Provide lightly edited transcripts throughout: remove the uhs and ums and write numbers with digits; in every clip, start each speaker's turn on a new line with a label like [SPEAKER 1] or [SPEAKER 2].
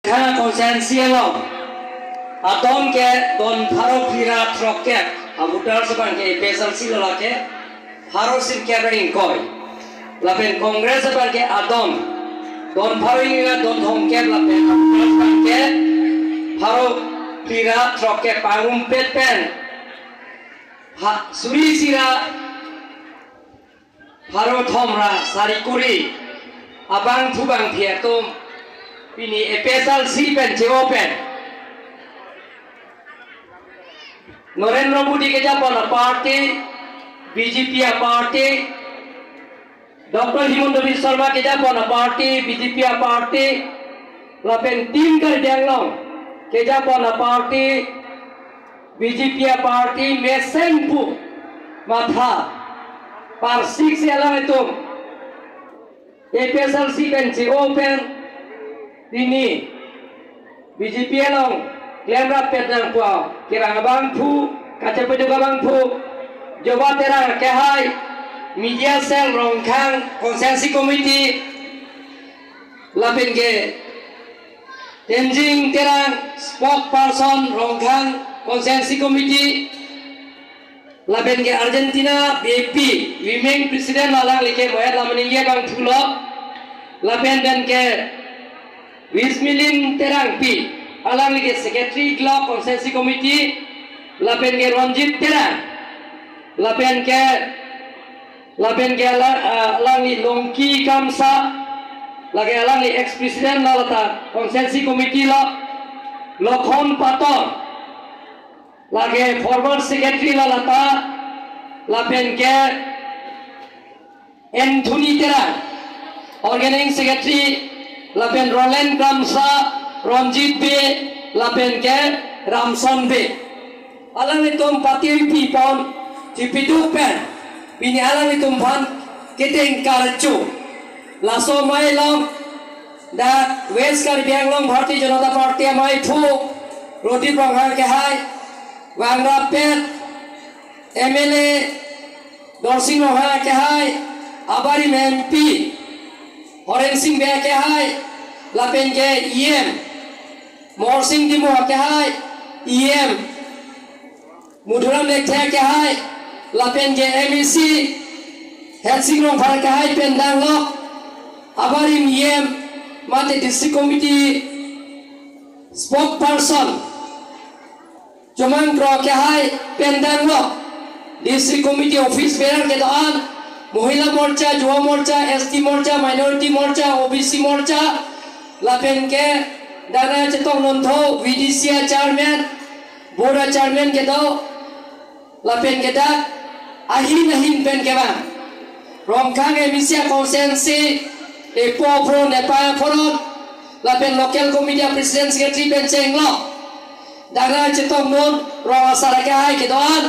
[SPEAKER 1] Kana konsensialo atom ke don tharo phira troket abutar saban ke pesal silala ke tharo sir carrying koi lapen congress saban ke adom don tharo inga don thong ke lapen abutar saban ke tharo phira troket pangum pet pen suri sira tharo thomra sari kuri abang thubang phiatum ini special sipen jeopen Narendra Modi ke japana party BJP party Dr. Himanta Biswa Sharma ke japana party BJP party lapen tim kar dianglong ke japana party BJP party mesenpu matha par 6 elang itu special sipen jeopen ini BJP long klaim rap petang puau kirang bang pu kaca pejuga bang pu Jawa terang kehai media cell rongkang konsensi komiti lapin ke Tenzing terang spokesperson rongkang konsensi komiti lapin ke Argentina BP women president lalang like moyat lamaningye bang pulo lapin dan ke Wismilin terang pi alang lagi secretary club konsensi komiti lapen ke Ranjit terang lapen ke alang li Longki Kamsa lagi alang li ex president lalata konsensi komiti Lokhon Pator lagi former secretary lalata lapen ke Anthony terang organizing secretary lapen Roland Kamsa, Ranjit B, lapen ke Ramson B. Alang itum pati pipon, cipiduk pen, bini alang itum pan kiteng karcu. Laso mai long, da West Caribbean long Bharatiya Janata Party mai pu, roti panghar ke hai, wangra pet, MLA, Dorsing Roha ke hai, abari MP, Oren Singh be ke hai, lapen ke EM Mor Singh Dimo ke hai EM Mudhuram Lekhe ke hai lapen ke MEC Het Singh Rong Phar ke hai pendang lo abarim EM mate district committee spokesperson Jomang Kro ke hai pendang lo district committee office bearer ke doan महिला मोर्चा युवा मोर्चा ST मोर्चा माइनॉरिटी मोर्चा OBC मोर्चा लापेन के दाना चेतों नंथो VDCA chairman board chairman के दो लापेन के दा ahin pen ke bang rongkang emisia konsensi epo pro nepa forum lapen local committee president secretary pen cenglo daga cetong non ro saraka hai ke doan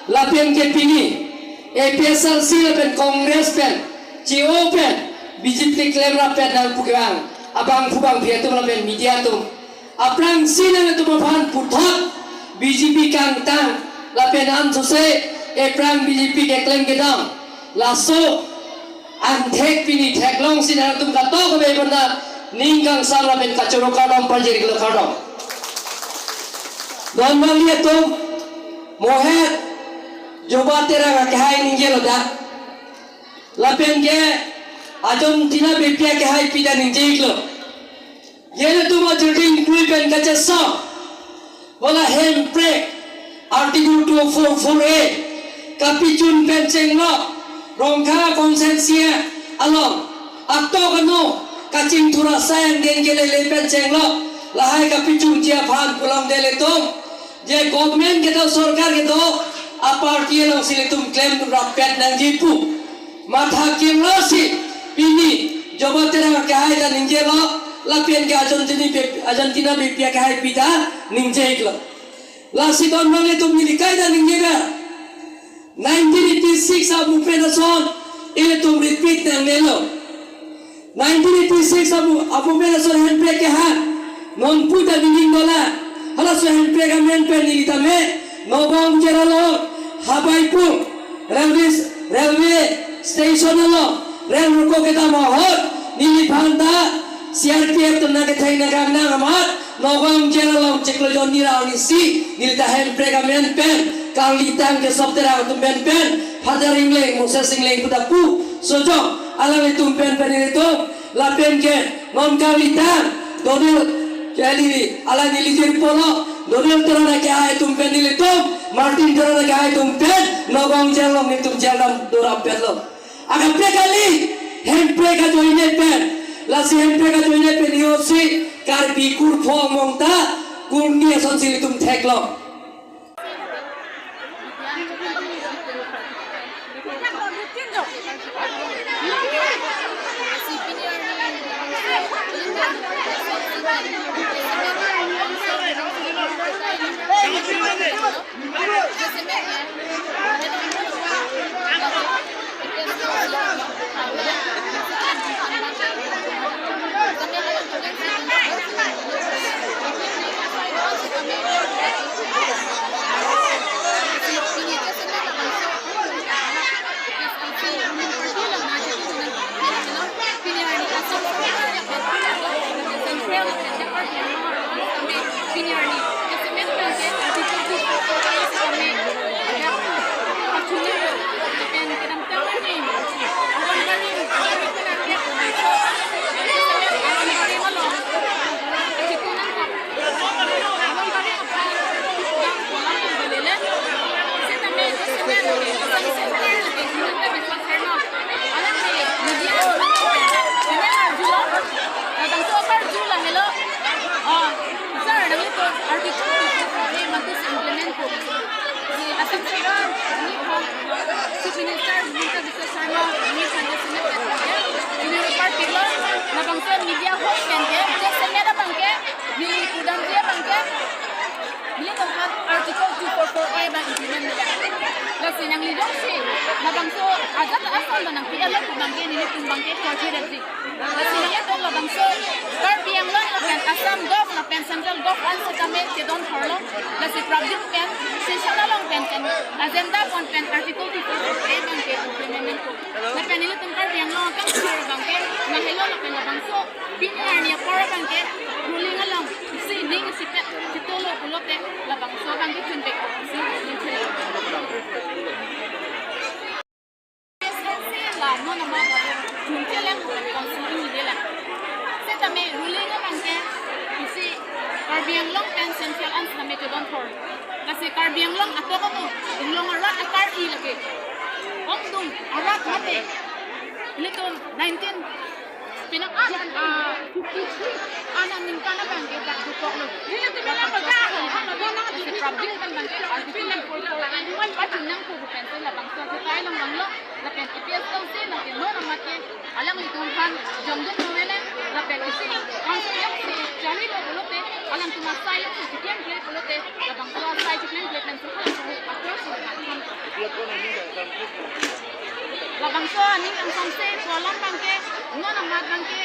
[SPEAKER 1] lapen ke pini APSLC lapen kongres pen CO pen BJP klaim rapen dal pukang abang phubang phiatum lapen media tum aprang sinan tu ban puthak BJP kang tang lapen am sose aprang BJP ke klaim ke dam laso anthek pini theklong sinan tum ka to be banda ningkang sal lapen kachoro kadam panjeri kilo kadam don maliya tum mohet Jawa terang ke hai ninggel ada lapen ke Argentina bepia ke hai pida ninggel lo ye tu majority kui pen kaca sa wala handbrake article 244A kapicun pen cenglo rongka konsensia along atau kano kacing tura sayang den gele le pen cenglo lahai kapicun dia phan pulang dele tum je government ke to sarkar ke to aparti long silitum claim rapet nang jipu matha kimlosi pini Jawa terang ke hai dan ninjelo lapian ke Argentina bepia ke hai pida ninjelo la sidon mane tu milikai dan ninjega 1986 abu pedason ile tu repeat nang nelo 1986 abu pedason handbrake ke ha non puta dinding dola hala so handbrake amen pe nilitame nobong jeralo Habaipur railway station lo rail ruko kita mohon nili phanda CRPF tenang ketai negara amat nogong general ceklo John Nira Unisi nilita handbrake amen pen kali tang ke sobterang tu pen Father Ingleng Moses Ingleng putaku sojo alam itu pen itu lapen ke non kali tang donel jadi ala nilijir polo donel terana ke ay tumpen nilitum Martin terana ke ay tumpen nogong general nitum general dorap lo agak kali handbrake aja ini pen lasi handbrake aja ini pen yosi karbi kurpo mongta kurnia sonsil tum teklo
[SPEAKER 2] Sinang lidong si nabangso agad asal nang piyalo bangke ni bangke kajirati sinang ito nabangso karbiang lang lakan asam gov na pen central gov an sa kami ti don harlo kasi project pen si sana lang pen agenda kon pen article 2 bangke implement ko na kanila tong karbiang lang kan sure bangke na hello na pen nabangso pinar niya para bangke ruling lang si ning si tolo pulote labangso bangke tuntek si no nama junte lang konsumsi media lang. Saya tamai ruling bangke isi karbiang long pen central ans tamai tu don for. Kasi karbiang long atau kamu long arat akar I lagi. Om dum arat mati. Itu 19 pinang 53 anak ningkana bangke dak dukok lo. Ini tu pinang berkah. Anak nang di project kan bangke artikel for wan pati nang ko pensil la bangsa kita lang manglo la pen IPS tong sin la pen no namate alang itong kan jomdun novela la pen isi konsep si jani lo bolote alang tumasay si sikian play bolote la bangsa say sikian play pen suha approach la bangsa ning ang samse kolam bangke no namat bangke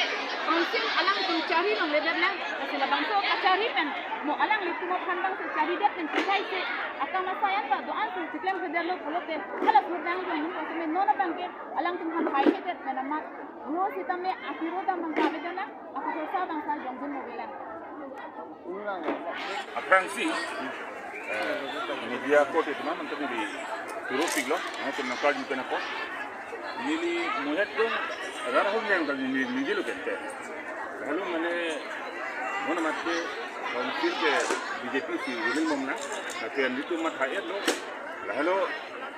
[SPEAKER 2] konsep alang tung cari long ledet lang kasi la bangsa kacari pen mo alang itu mo pandang sa cari det pen kisay se akan masayan pa doan sa sikian federal bolote hala purdang ko ning kasi no na bangke alang tung han hai det na namat no sita me akiro ta mangkabe dana ako sa bangsa jongjun novela
[SPEAKER 3] Aprangsi media kote itu mana menteri di Europik loh, nanti nakal juga nak kok. Ini muat dong, ada orang yang tadi ini lo kente. Lalu mana mana mati konflik ke BJP si Wilin Momna, tapi yang itu mat hayat loh. Lalu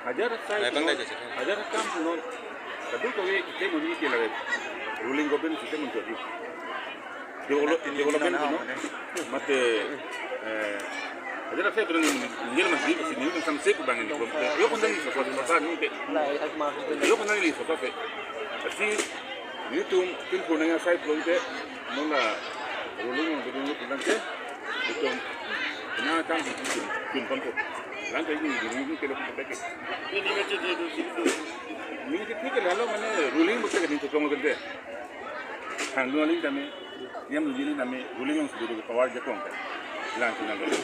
[SPEAKER 3] hajar kam non. Tapi kalau kita muni kita lagi ruling government kita mencuri. Development no, mate ada saya berani menjadi masih di sini kan sampai ke bangun itu. Yo pun dah lisah soal masa ni. Yo pun dah lisah soal. Tapi itu pun punya saya projek mana ruling yang berdua dengan saya itu kena kan pun pun. Lantai ini kalau kita pakai. Ini macam itu situ. Ini kita lalu mana ruling mesti kita tolong kita. Handluan ini kami. Yang menjadi kami ruling yang sudah kawal jepang kan, langsung nanti.